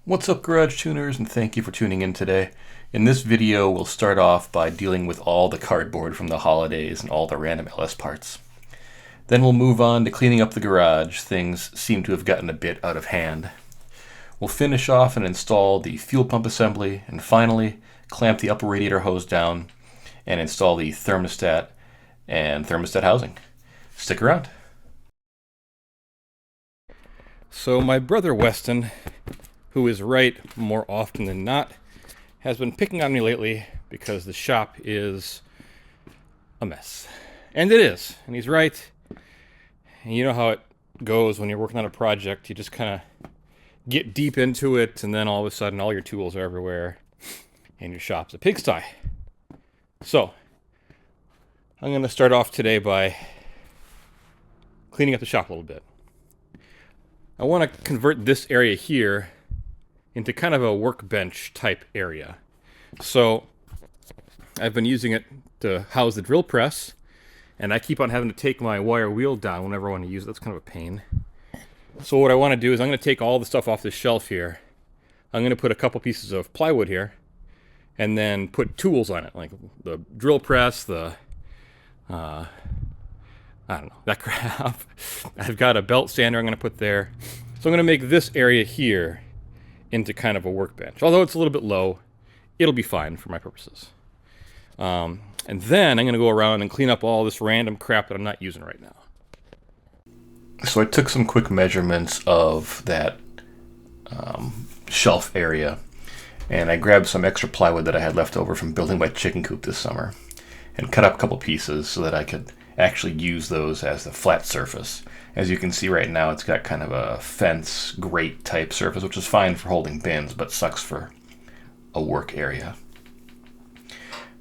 What's up, garage tuners, and thank you for tuning in today. In this video, we'll start off by dealing with all the cardboard from the holidays and all the random LS parts. Then we'll move on to cleaning up the garage. Things seem to have gotten a bit out of hand. We'll finish off and install the fuel pump assembly, and finally clamp the upper radiator hose down and install the thermostat and thermostat housing. Stick around. So my brother Weston, who is right more often than not, has been picking on me lately because the shop is a mess. And it is. And he's right. And you know how it goes when you're working on a project. You just kind of get deep into it, and then all of a sudden all your tools are everywhere, and your shop's a pigsty. So, I'm going to start off today by cleaning up the shop a little bit. I want to convert this area here into kind of a workbench type area. So I've been using it to house the drill press, and I keep on having to take my wire wheel down whenever I want to use it. That's kind of a pain. So what I want to do is I'm going to take all the stuff off this shelf here. I'm going to put a couple pieces of plywood here, and then put tools on it, like the drill press, I don't know, that crap. I've got a belt sander I'm going to put there. So I'm going to make this area here into kind of a workbench. Although it's a little bit low, it'll be fine for my purposes. And then I'm going to go around and clean up all this random crap that I'm not using right now. So I took some quick measurements of that shelf area, and I grabbed some extra plywood that I had left over from building my chicken coop this summer, and cut up a couple pieces so that I could actually use those as the flat surface. As you can see right now, it's got kind of a fence grate type surface, which is fine for holding bins, but sucks for a work area.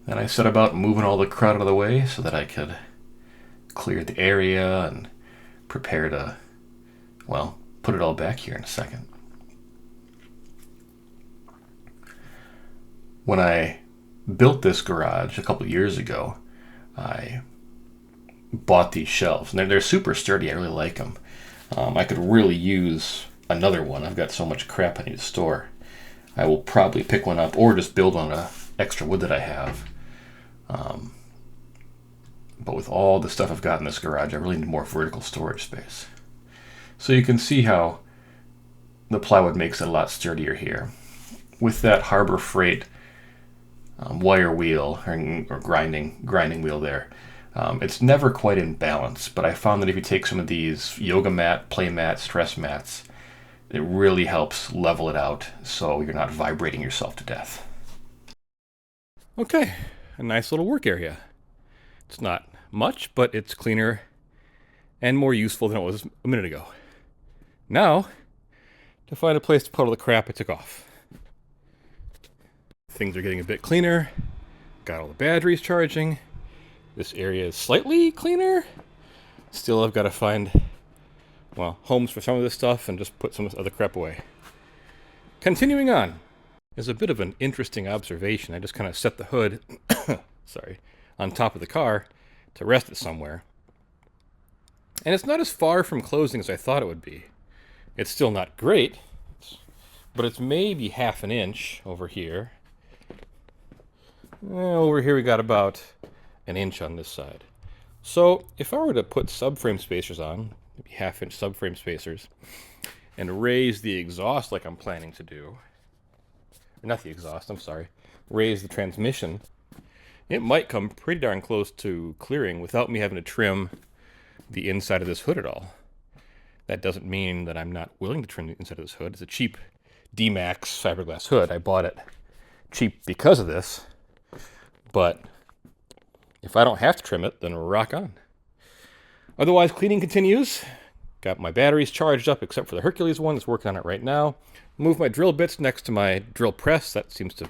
Then I set about moving all the crud out of the way so that I could clear the area and prepare to, well, put it all back here in a second. When I built this garage a couple years ago, I bought these shelves, and they're super sturdy. I really like them. I could really use another one. I've got so much crap I need to store. I will probably pick one up or just build on extra wood that I have. But with all the stuff I've got in this garage, I really need more vertical storage space. So you can see how the plywood makes it a lot sturdier here. With that Harbor Freight wire wheel or grinding wheel there, it's never quite in balance, but I found that if you take some of these yoga mat, play mat, stress mats, it really helps level it out so you're not vibrating yourself to death. Okay, a nice little work area. It's not much, but it's cleaner and more useful than it was a minute ago. Now, to find a place to put all the crap I took off. Things are getting a bit cleaner. Got all the batteries charging. This area is slightly cleaner. Still, I've got to find, well, homes for some of this stuff and just put some of this other crap away. Continuing on. There's a bit of an interesting observation. I just kind of set the hood, on top of the car to rest it somewhere. And it's not as far from closing as I thought it would be. It's still not great, but it's maybe half an inch over here. Over here we got about an inch on this side. So if I were to put subframe spacers on, maybe half-inch subframe spacers, and raise the exhaust like I'm planning to do, or not the exhaust, I'm sorry, raise the transmission, it might come pretty darn close to clearing without me having to trim the inside of this hood at all. That doesn't mean that I'm not willing to trim the inside of this hood. It's a cheap D-Max fiberglass hood. I bought it cheap because of this, but if I don't have to trim it, then rock on. Otherwise, cleaning continues. Got my batteries charged up except for the Hercules one that's working on it right now. Move my drill bits next to my drill press. That seems to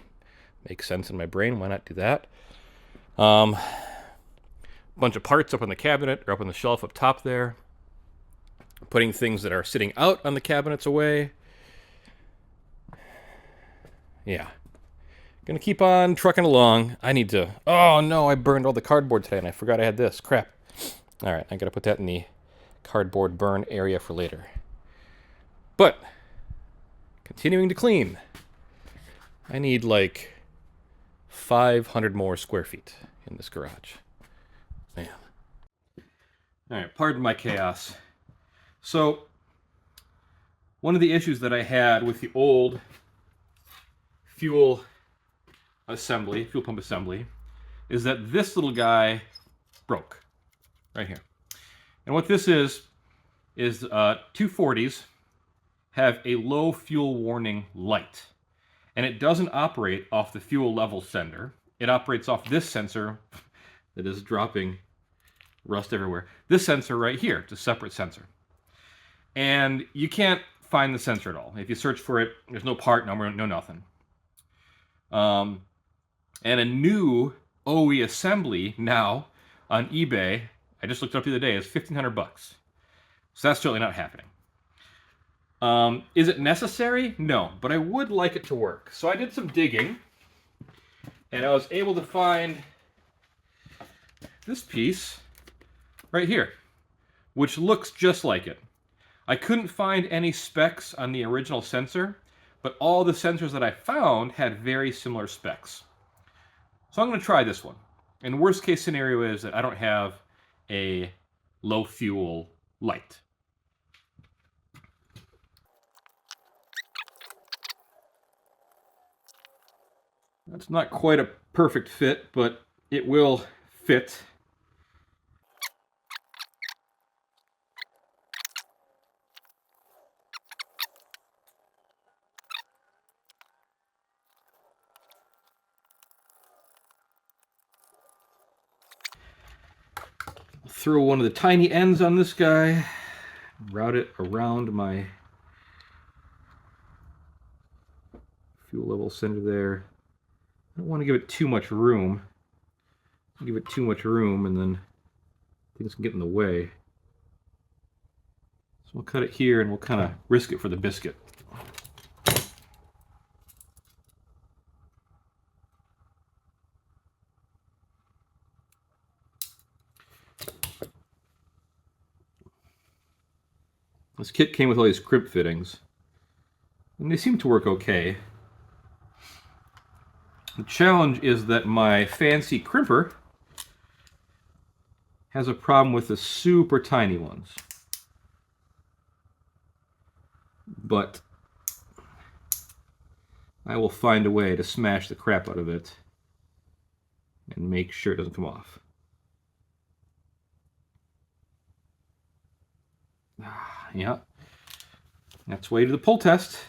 make sense in my brain. Why not do that? Bunch of parts up on the cabinet or up on the shelf up top there. Putting things that are sitting out on the cabinets away. Yeah. Gonna keep on trucking along. I need to... Oh no, I burned all the cardboard today and I forgot I had this. Crap. Alright, I gotta put that in the cardboard burn area for later. But Continuing to clean. I need like 500 more square feet in this garage. Man. Alright, pardon my chaos. So, one of the issues that I had with the old fuel pump assembly, is that this little guy broke. Right here. And what this is 240s have a low fuel warning light. And it doesn't operate off the fuel level sender. It operates off this sensor that is dropping rust everywhere. This sensor right here, it's a separate sensor. And you can't find the sensor at all. If you search for it, there's no part number, no nothing. And a new OE assembly now on eBay, I just looked it up the other day, is $1,500. So that's certainly not happening. Is it necessary? No, but I would like it to work. So I did some digging, and I was able to find this piece right here, which looks just like it. I couldn't find any specs on the original sensor, but all the sensors that I found had very similar specs. So I'm going to try this one. And the worst case scenario is that I don't have a low fuel light. That's not quite a perfect fit, but it will fit. Throw one of the tiny ends on this guy, route it around my fuel level sender there. I don't want to give it too much room. Give it too much room and then things can get in the way. So we'll cut it here and we'll kind of risk it for the biscuit. This kit came with all these crimp fittings, and they seem to work okay. The challenge is that my fancy crimper has a problem with the super tiny ones. But I will find a way to smash the crap out of it and make sure it doesn't come off. Yeah, that's way to the pull test.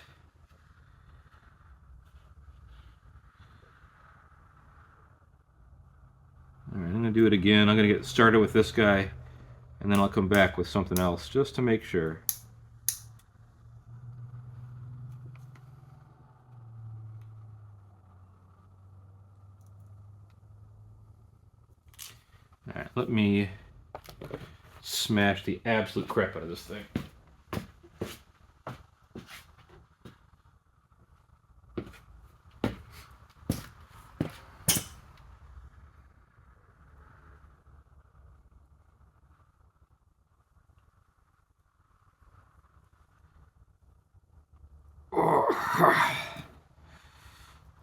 All right, I'm going to do it again. I'm going to get started with this guy, and then I'll come back with something else just to make sure. All right, let me smash the absolute crap out of this thing.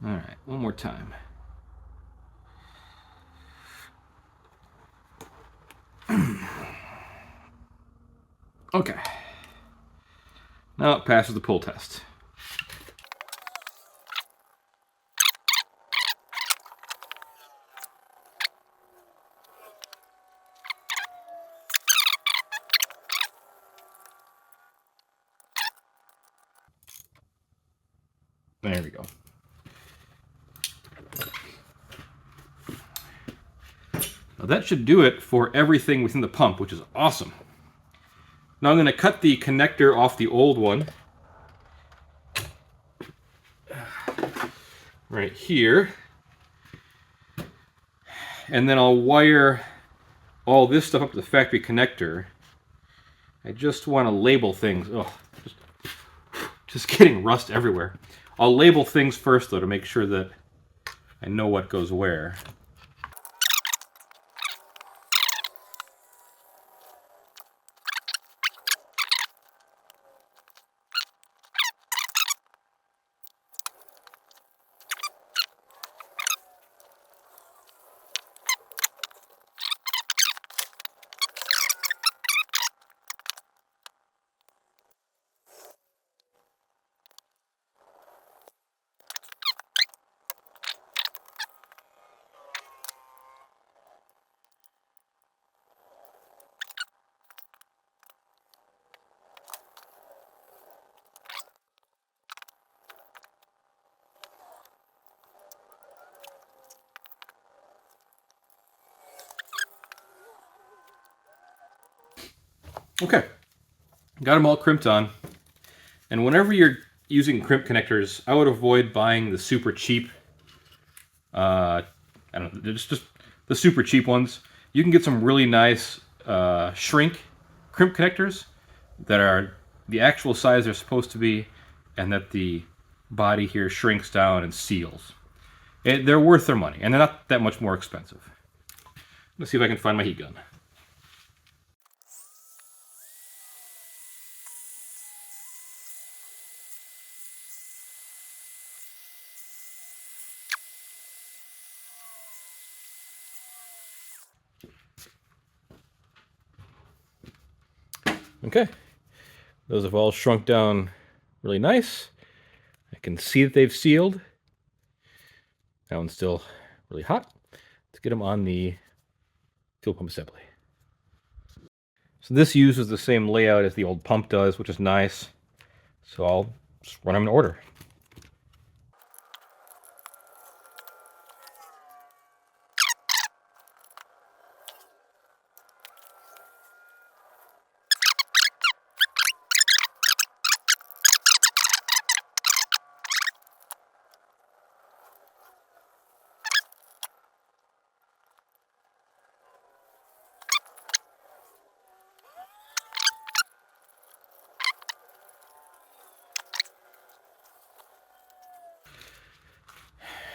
All right, one more time. Okay. Now it passes the pull test. There we go. Now that should do it for everything within the pump, which is awesome. Now I'm going to cut the connector off the old one. Right here. And then I'll wire all this stuff up to the factory connector. I just want to label things. Oh, just getting rust everywhere. I'll label things first, though, to make sure that I know what goes where. Okay, got them all crimped on. And whenever you're using crimp connectors, I would avoid buying the super cheap, I don't know, just the super cheap ones. You can get some really nice shrink crimp connectors that are the actual size they're supposed to be, and that the body here shrinks down and seals. They're worth their money, and they're not that much more expensive. Let's see if I can find my heat gun. Okay, those have all shrunk down really nice. I can see that they've sealed. That one's still really hot. Let's get them on the fuel pump assembly. So this uses the same layout as the old pump does, which is nice. So I'll just run them in order.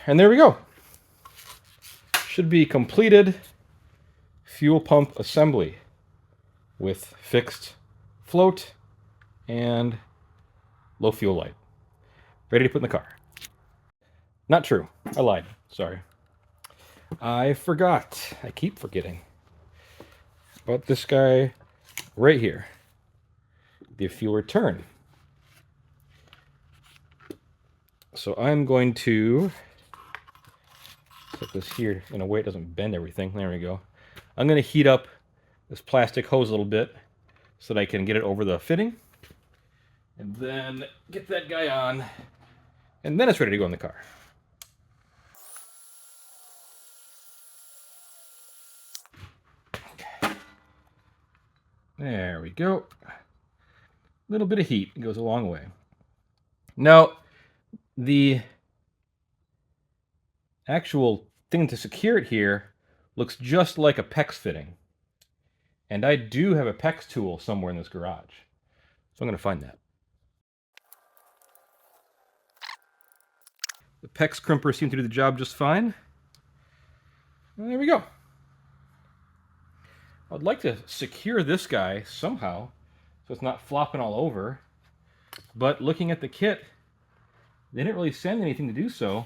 And there we go. Should be completed fuel pump assembly with fixed float and low fuel light. Ready to put in the car. Not true. I lied. Sorry. I forgot. I keep forgetting about this guy right here. The fuel return. So I'm going to put this here in a way it doesn't bend everything. There we go. I'm going to heat up this plastic hose a little bit so that I can get it over the fitting. And then get that guy on. And then it's ready to go in the car. Okay. There we go. A little bit of heat goes a long way. Now, the actual thing to secure it here looks just like a PEX fitting. And I do have a PEX tool somewhere in this garage. So I'm going to find that. The PEX crimper seemed to do the job just fine. And there we go. I'd like to secure this guy somehow so it's not flopping all over. But looking at the kit, they didn't really send anything to do so.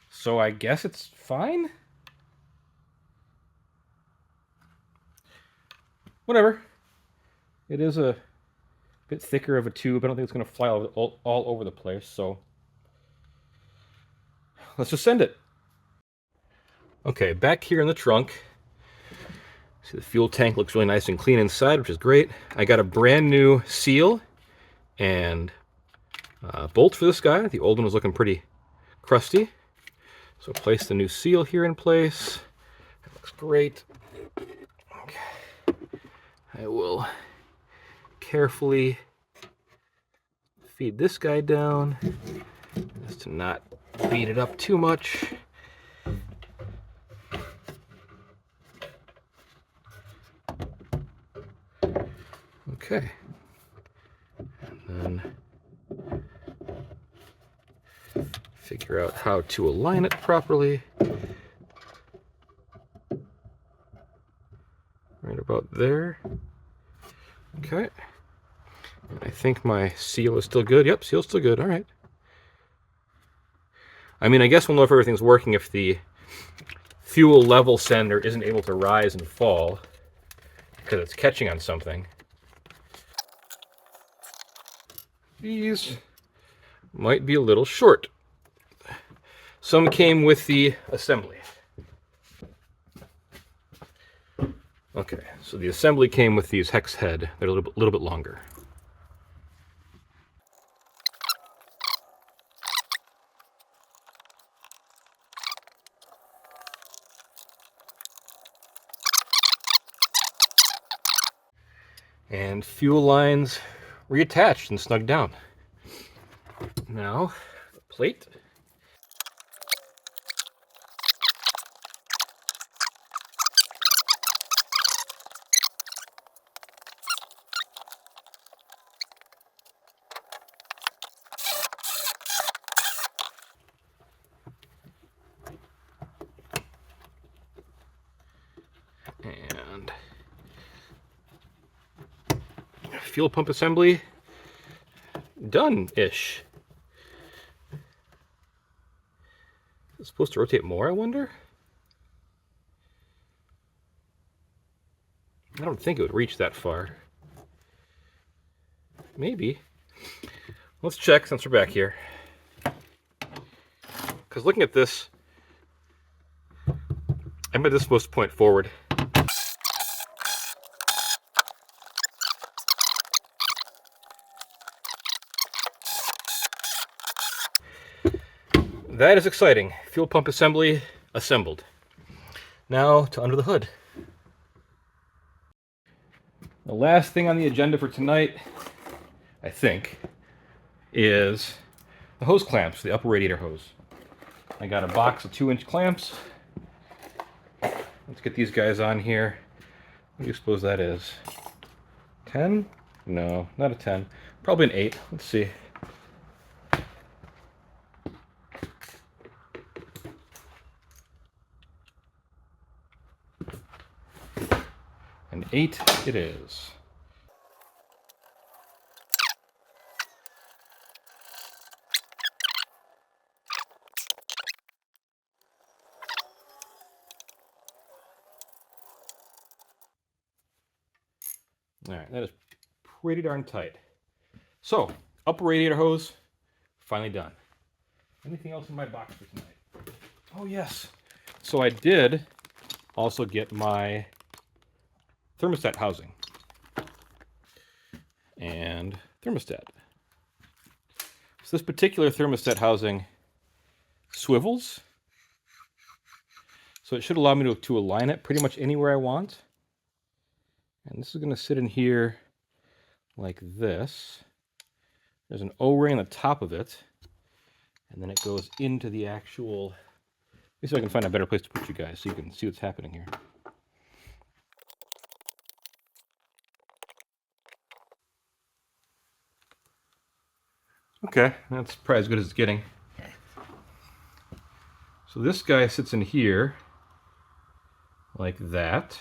So I guess it's fine? Whatever. It is a bit thicker of a tube. I don't think it's going to fly all over the place, so let's just send it. Okay, back here in the trunk. See, the fuel tank looks really nice and clean inside, which is great. I got a brand new seal and bolt for this guy. The old one was looking pretty crusty. So place the new seal here in place. That looks great. Okay. I will carefully feed this guy down just to not beat it up too much. Okay. And then figure out how to align it properly. Right about there. Okay. And I think my seal is still good. Yep, seal's still good. All right. I mean, I guess we'll know if everything's working if the fuel level sender isn't able to rise and fall because it's catching on something. These might be a little short. Some came with the assembly. Okay, so the assembly came with these hex head. They're a little bit longer. And fuel lines reattached and snugged down. Now, plate. And fuel pump assembly done-ish. It's supposed to rotate more, I wonder? I don't think it would reach that far. Maybe. Let's check since we're back here. Because looking at this, I bet this is supposed to point forward. That is exciting. Fuel pump assembly assembled. Now to under the hood. The last thing on the agenda for tonight, I think, is the hose clamps, the upper radiator hose. I got a box of 2-inch clamps. Let's get these guys on here. What do you suppose that is? 10? No, not a 10. Probably an 8. Let's see. An 8 it is. Alright, that is pretty darn tight. So, upper radiator hose, finally done. Anything else in my box for tonight? Oh yes. So I did also get my thermostat housing. And thermostat. So this particular thermostat housing swivels. So it should allow me to align it pretty much anywhere I want. And this is going to sit in here like this. There's an O-ring on the top of it. And then it goes into the actual... Let me see if I can find a better place to put you guys so you can see what's happening here. Okay, that's probably as good as it's getting. So this guy sits in here like that,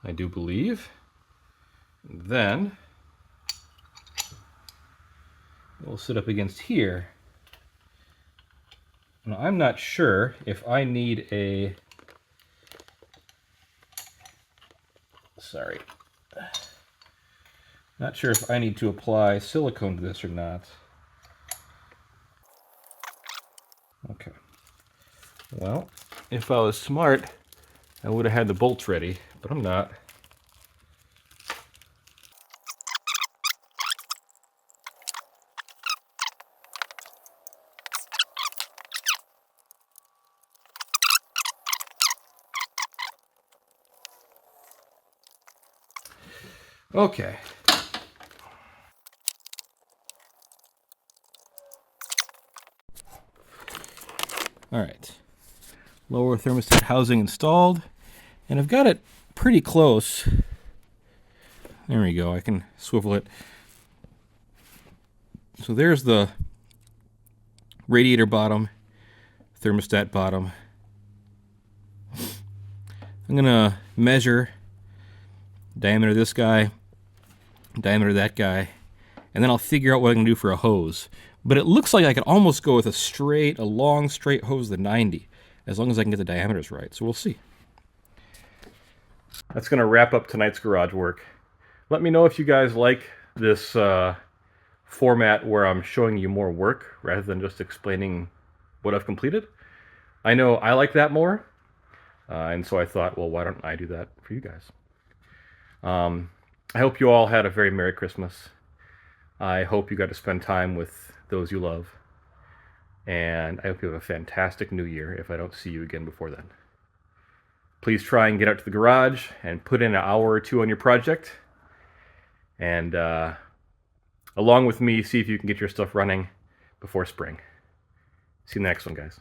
I do believe. And then it will sit up against here. Now I'm not sure if I need a... Sorry. Not sure if I need to apply silicone to this or not. Okay. Well, if I was smart, I would have had the bolts ready, but I'm not. Okay. All right. Lower thermostat housing installed, and I've got it pretty close. There we go. I can swivel it. So there's the radiator bottom, thermostat bottom. I'm gonna measure diameter of this guy, diameter of that guy, and then I'll figure out what I can do for a hose. But it looks like I could almost go with a long straight hose to 90, as long as I can get the diameters right. So we'll see. That's going to wrap up tonight's garage work. Let me know if you guys like this format where I'm showing you more work rather than just explaining what I've completed. I know I like that more, and so I thought, well, why don't I do that for you guys? I hope you all had a very Merry Christmas. I hope you got to spend time with those you love. And I hope you have a fantastic new year if I don't see you again before then. Please try and get out to the garage and put in an hour or two on your project. and along with me, see if you can get your stuff running before spring. See you in the next one, guys.